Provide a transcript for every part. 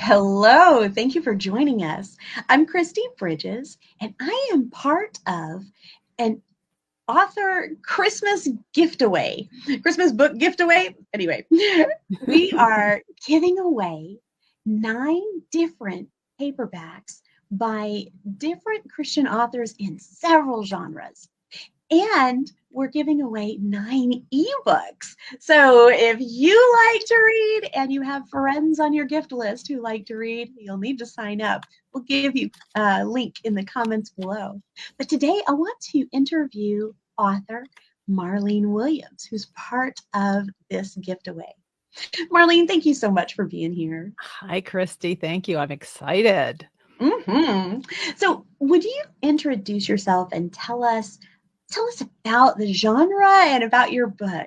Hello, thank you for joining us. I'm Christy Bridges, and I am part of an author Christmas giftaway, Christmas book giftaway. Anyway, we are giving away 9 different paperbacks by different Christian authors in several genres. And we're giving away 9 ebooks. So if you like to read and you have friends on your gift list who like to read, you'll need to sign up. We'll give you a link in the comments below. But today I want to interview author Marline Williams, who's part of this giveaway. Marline, thank you so much for being here. Hi, Christy. Thank you. I'm excited. So would you introduce yourself and tell us about the genre and about your book?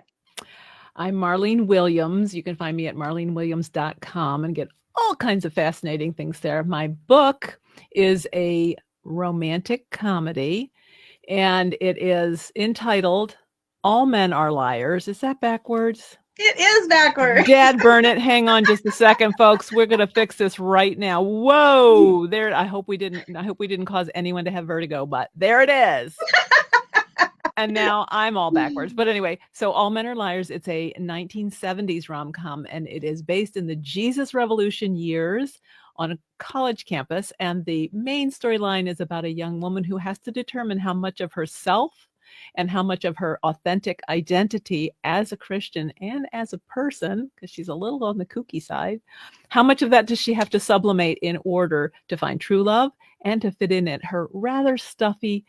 I'm Marline Williams. You can find me at marlinewilliams.com and get all kinds of fascinating things there. My book is a romantic comedy, and it is entitled All Men Are Liars. Is that backwards? It is backwards. Dad, burn it. Hang on just a second, folks. We're going to fix this right now. Whoa. There. I hope we didn't cause anyone to have vertigo, but there it is. And now I'm all backwards. But anyway, so All Men Are Liars. It's a 1970s rom-com, and it is based in the Jesus Revolution years on a college campus. And the main storyline is about a young woman who has to determine how much of herself and how much of her authentic identity as a Christian and as a person, because she's a little on the kooky side, how much of that does she have to sublimate in order to find true love and to fit in at her rather stuffy,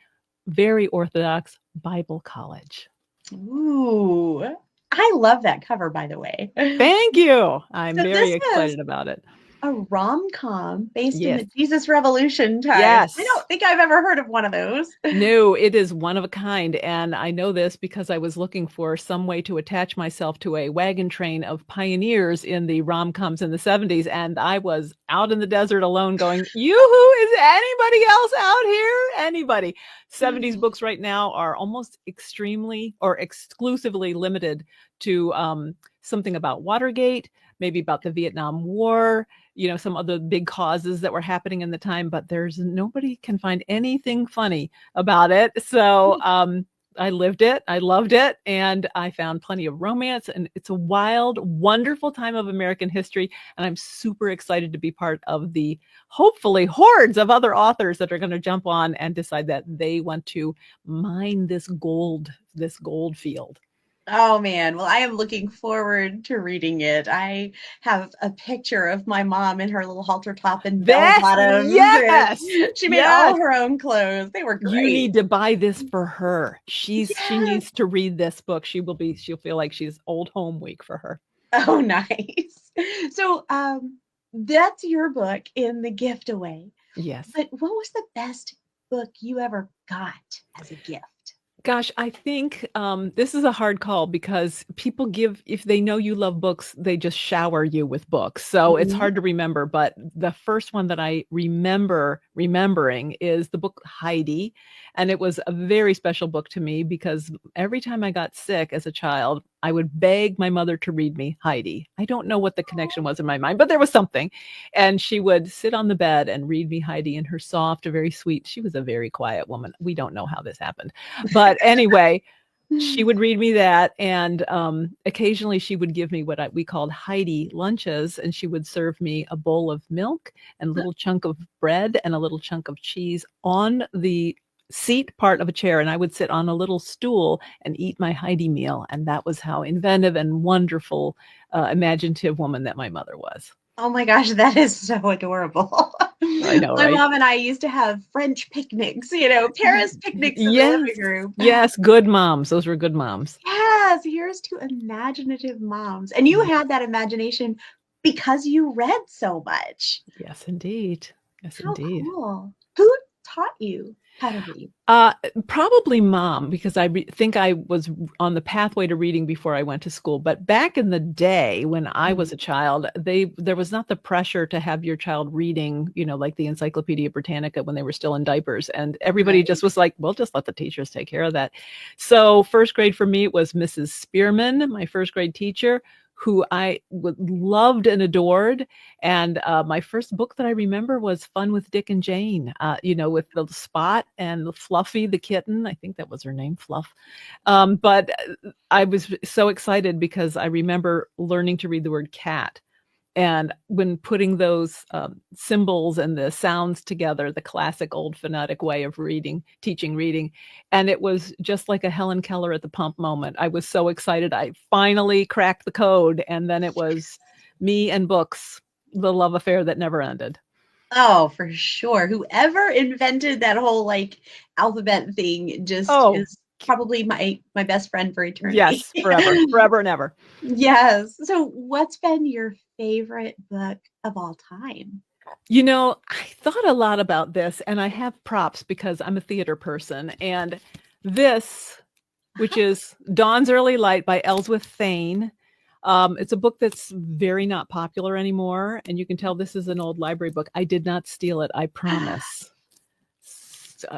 very orthodox Bible college. Ooh, I love that cover, by the way. Thank you. I'm very excited about it. A rom-com based in the Jesus Revolution time. Yes. I don't think I've ever heard of one of those. No, it is one of a kind. And I know this because I was looking for some way to attach myself to a wagon train of pioneers in the rom-coms in the 70s. And I was out in the desert alone going, yoo-hoo, is anybody else out here? Anybody? 70s books right now are almost extremely or exclusively limited to something about Watergate, maybe about the Vietnam War, some other big causes that were happening in the time, but nobody can find anything funny about it. So I lived it. I loved it. And I found plenty of romance, and it's a wild, wonderful time of American history. And I'm super excited to be part of the, hopefully, hordes of other authors that are going to jump on and decide that they want to mine this gold field. Oh man, well, I am looking forward to reading it. I have a picture of my mom in her little halter top and bell bottoms. Yes, she made all her own clothes. They were great. You need to buy this for her. She needs to read this book. She'll feel like she's old home week for her. Oh, nice. So that's your book in the giftaway. Yes. But what was the best book you ever got as a gift? Gosh, I think this is a hard call because people if they know you love books, they just shower you with books. So it's hard to remember. But the first one that I remembering is the book Heidi. And it was a very special book to me because every time I got sick as a child, I would beg my mother to read me Heidi. I don't know what the connection was in my mind, but there was something. And she would sit on the bed and read me Heidi in her soft, very sweet. She was a very quiet woman. We don't know how this happened. But anyway, she would read me that. And occasionally she would give me what we called Heidi lunches. And she would serve me a bowl of milk and a little chunk of bread and a little chunk of cheese on the seat part of a chair, and I would sit on a little stool and eat my Heidi meal. And that was how inventive and wonderful, imaginative woman that my mother was. Oh my gosh, that is so adorable. I know, my right? mom and I used to have French picnics, Paris picnics in the living room. Yes, good moms. Those were good moms. Yes, here's to imaginative moms. And you had that imagination because you read so much. Yes, indeed. Yes, How indeed. Cool. Who taught you how to read? Probably mom, because I think I was on the pathway to reading before I went to school. But back in the day when I was a child, there was not the pressure to have your child reading, like the Encyclopedia Britannica when they were still in diapers. And everybody just was like, well, just let the teachers take care of that. So first grade for me, it was Mrs. Spearman, my first grade teacher, who I loved and adored. And my first book that I remember was Fun with Dick and Jane, with the Spot and the Fluffy, the kitten. I think that was her name, Fluff. But I was so excited because I remember learning to read the word cat. And when putting those symbols and the sounds together, the classic old phonetic way of teaching reading, and it was just like a Helen Keller at the pump moment. I was so excited. I finally cracked the code, and then it was me and books, the love affair that never ended. Oh, for sure. Whoever invented that whole like alphabet thing just Oh, is probably my best friend for eternity. yes, forever and ever. Yes. So what's been your favorite book of all time? I thought a lot about this, and I have props because I'm a theater person. And this, which is Dawn's Early Light by Ellsworth Thane. It's a book that's very not popular anymore, and you can tell this is an old library book. I did not steal it, I promise.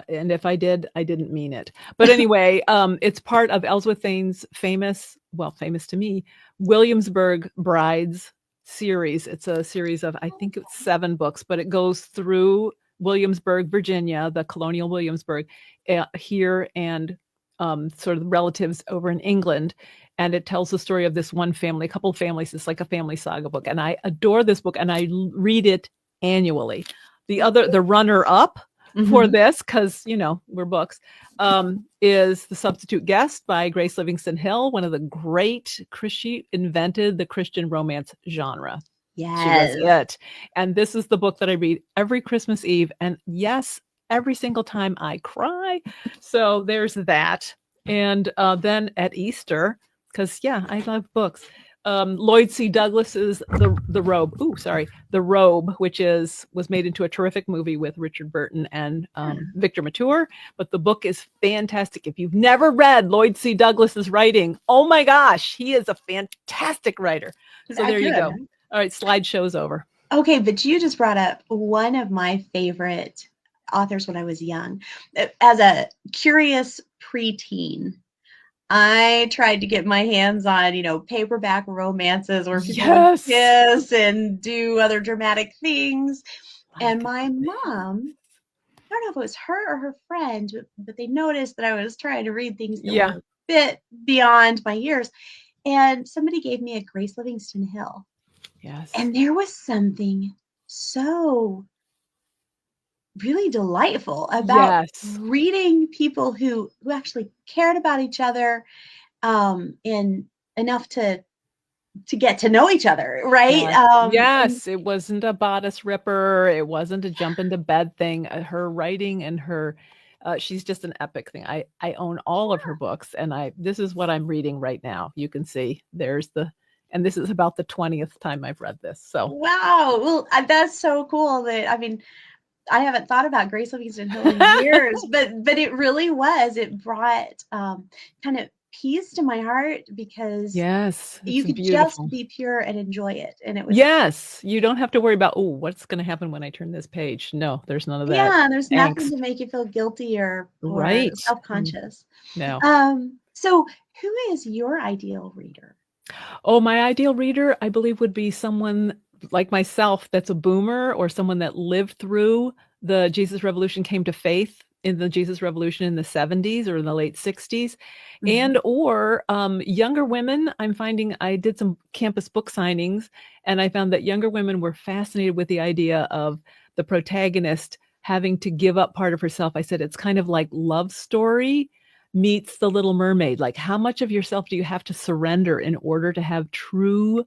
And if I did, I didn't mean it. But anyway, it's part of Ellsworth Thane's famous to me, Williamsburg Brides series. It's a series of, I think it's 7 books, but it goes through Williamsburg, Virginia, the colonial Williamsburg, here, and sort of relatives over in England. And it tells the story of this one family, a couple of families. It's like a family saga book. And I adore this book, and I read it annually. The runner-up for this, because we're books, is The Substitute Guest by Grace Livingston Hill, one of the great she invented the Christian romance genre. Yes. She was it. And this is the book that I read every Christmas Eve, and yes, every single time I cry. So there's that. And then at Easter, because I love books, Lloyd C. Douglas's The Robe. The Robe, which was made into a terrific movie with Richard Burton and Victor Mature. But the book is fantastic. If you've never read Lloyd C. Douglas's writing, oh my gosh, he is a fantastic writer. So there you go. All right, slideshow's over. Okay, but you just brought up one of my favorite authors when I was young. As a curious preteen, I tried to get my hands on, paperback romances where people kiss and do other dramatic things. And my mom, I don't know if it was her or her friend, but they noticed that I was trying to read things that were a bit beyond my years. And somebody gave me a Grace Livingston Hill. Yes. And there was something so really delightful about reading people who actually cared about each other and enough to get to know each other, right? Yes, it wasn't a bodice ripper. It wasn't a jump into bed thing. Her writing and her, she's just an epic thing. I own all of her books, and this is what I'm reading right now. You can see and this is about the 20th time I've read this. So wow, well, that's so cool. I haven't thought about Grace Livingston Hill in years, but it really was. It brought kind of peace to my heart because you could just be pure and enjoy it. And it was you don't have to worry about what's going to happen when I turn this page. No, there's none of that. Yeah, there's nothing to make you feel guilty or self-conscious. No. So who is your ideal reader? Oh, my ideal reader, I believe, would be someone like myself that's a boomer, or someone that lived through the Jesus Revolution, came to faith in the Jesus Revolution in the 70s or in the late 60s, and or younger women. I'm finding, I did some campus book signings, and I found that younger women were fascinated with the idea of the protagonist having to give up part of herself. I said, it's kind of like Love Story meets The Little Mermaid. Like, how much of yourself do you have to surrender in order to have a true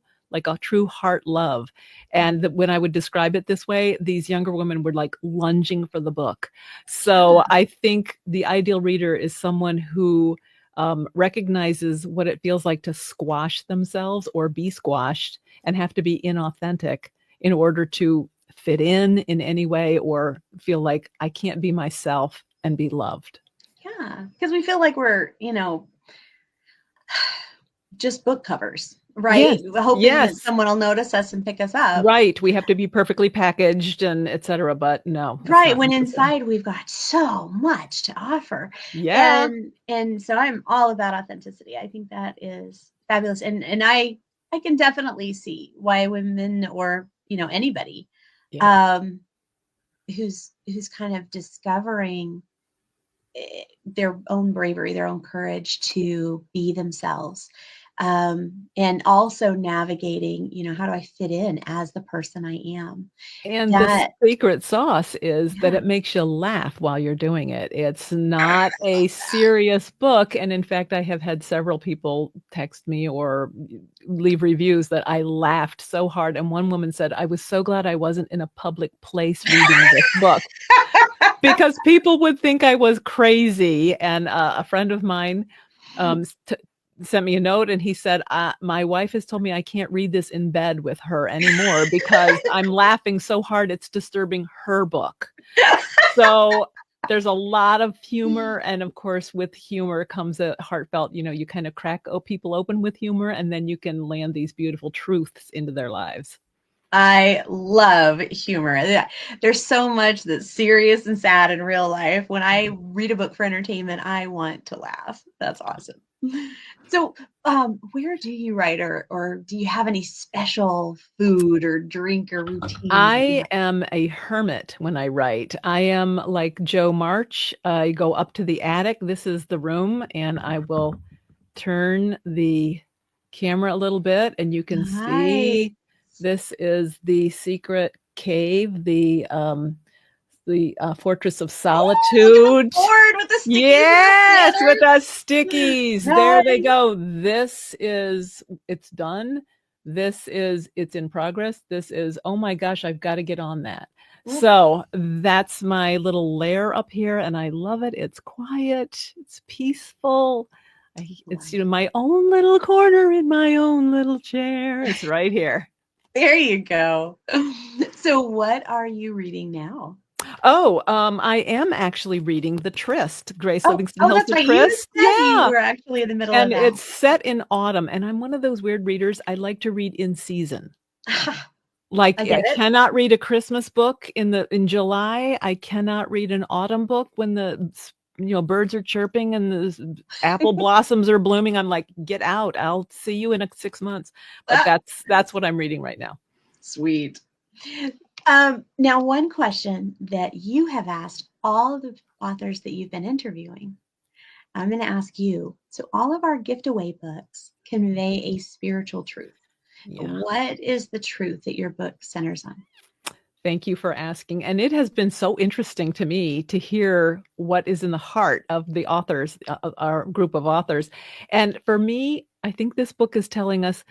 heart love? And when I would describe it this way, these younger women were like lunging for the book. So I think the ideal reader is someone who recognizes what it feels like to squash themselves or be squashed and have to be inauthentic in order to fit in any way, or feel like I can't be myself and be loved. Yeah, because we feel like we're, just book covers, right? Hoping that someone will notice us and pick us up. Right. We have to be perfectly packaged and et cetera, but no. Right. When inside we've got so much to offer. Yeah. And so I'm all about authenticity. I think that is fabulous. And I I can definitely see why women or, anybody Yeah. um, who's kind of discovering their own bravery, their own courage to be themselves. And also navigating, how do I fit in as the person I am? And the That, secret sauce is that yeah. it makes you laugh while you're doing it. It's not a serious book. And in fact, I have had several people text me or leave reviews that I laughed so hard. And one woman said, I was so glad I wasn't in a public place reading this book because people would think I was crazy. And a friend of mine sent me a note and he said, my wife has told me I can't read this in bed with her anymore because I'm laughing so hard it's disturbing her book. So there's a lot of humor. And of course, with humor comes a heartfelt, you kind of crack people open with humor, and then you can land these beautiful truths into their lives. I love humor. There's so much that's serious and sad in real life. When I read a book for entertainment, I want to laugh. That's awesome. So, where do you write, or do you have any special food or drink or routines that you I have? am a hermit when I write. I am like Joe March. I go up to the attic. This is the room, and I will turn the camera a little bit, and you can Nice. see this is the secret cave, the Fortress of Oh, look at the Solitude. board with the stickies and the Yes, with banners. the stickies. There they Nice. go. It's done. It's in progress. This is, oh my gosh, I've got to get on that. Ooh, So that's my little lair up here, and I love it. It's quiet, it's peaceful. It's, love it. my own little corner in my own little chair. It's right here. There you go. So, what are you reading now? Oh, I am actually reading The Tryst, Grace Oh, Livingston oh, Hill's that's The right. You Tryst. said you Yeah. were actually in the middle of And that. it's set in autumn, and I'm one of those weird readers. I like to read in season. Like, I I get it. cannot read a Christmas book in July. I cannot read an autumn book when the birds are chirping and the apple blossoms are blooming. I'm like, get out. I'll see you in 6 months. But Ah, that's what I'm reading right now. sweet. Now, one question that you have asked all the authors that you've been interviewing, I'm going to ask you. So, all of our gift away books convey a spiritual truth. Yeah. What is the truth that your book centers on? Thank you for asking. And it has been so interesting to me to hear what is in the heart of the authors, our group of authors. And for me, I think this book is telling us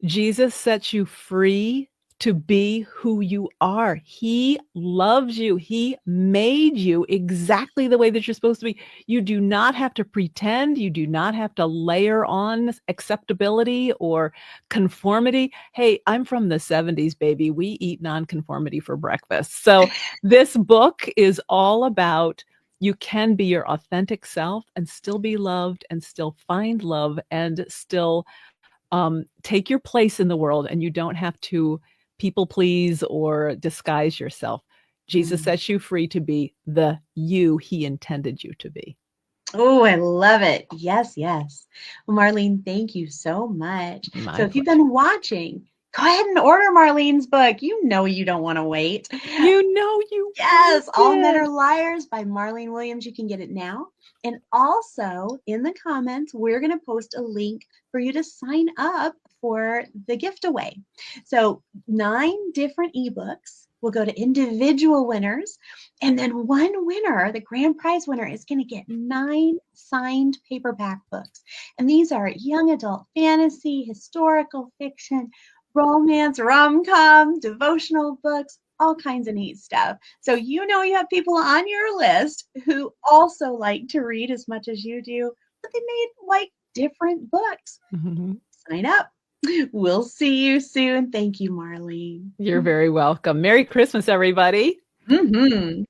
Jesus sets you free to be who you are. He loves you. He made you exactly the way that you're supposed to be. You do not have to pretend. You do not have to layer on acceptability or conformity. Hey, I'm from the 70s, baby. We eat nonconformity for breakfast. So this book is all about you can be your authentic self and still be loved and still find love and still take your place in the world, and you don't have to people please or disguise yourself. Jesus Mm. sets you free to be the you he intended you to be. Oh, I love it. Yes, yes. Well, Marlene, thank you so much. So, My if you've pleasure. been watching, go ahead and order Marlene's book. You know you don't want to wait. You know you want Yes, All Men Are it. Liars by Marlene Williams. You can get it now. And also in the comments, we're going to post a link for you to sign up for the gift away. So 9 different ebooks will go to individual winners. And then one winner, the grand prize winner, is going to get 9 signed paperback books. And these are young adult fantasy, historical fiction, romance, rom-com, devotional books, all kinds of neat stuff. So you have people on your list who also like to read as much as you do, but they may like different books. Mhm. Sign up. We'll see you soon. Thank you, Marlene. You're very welcome. Merry Christmas, everybody. Mm-hmm.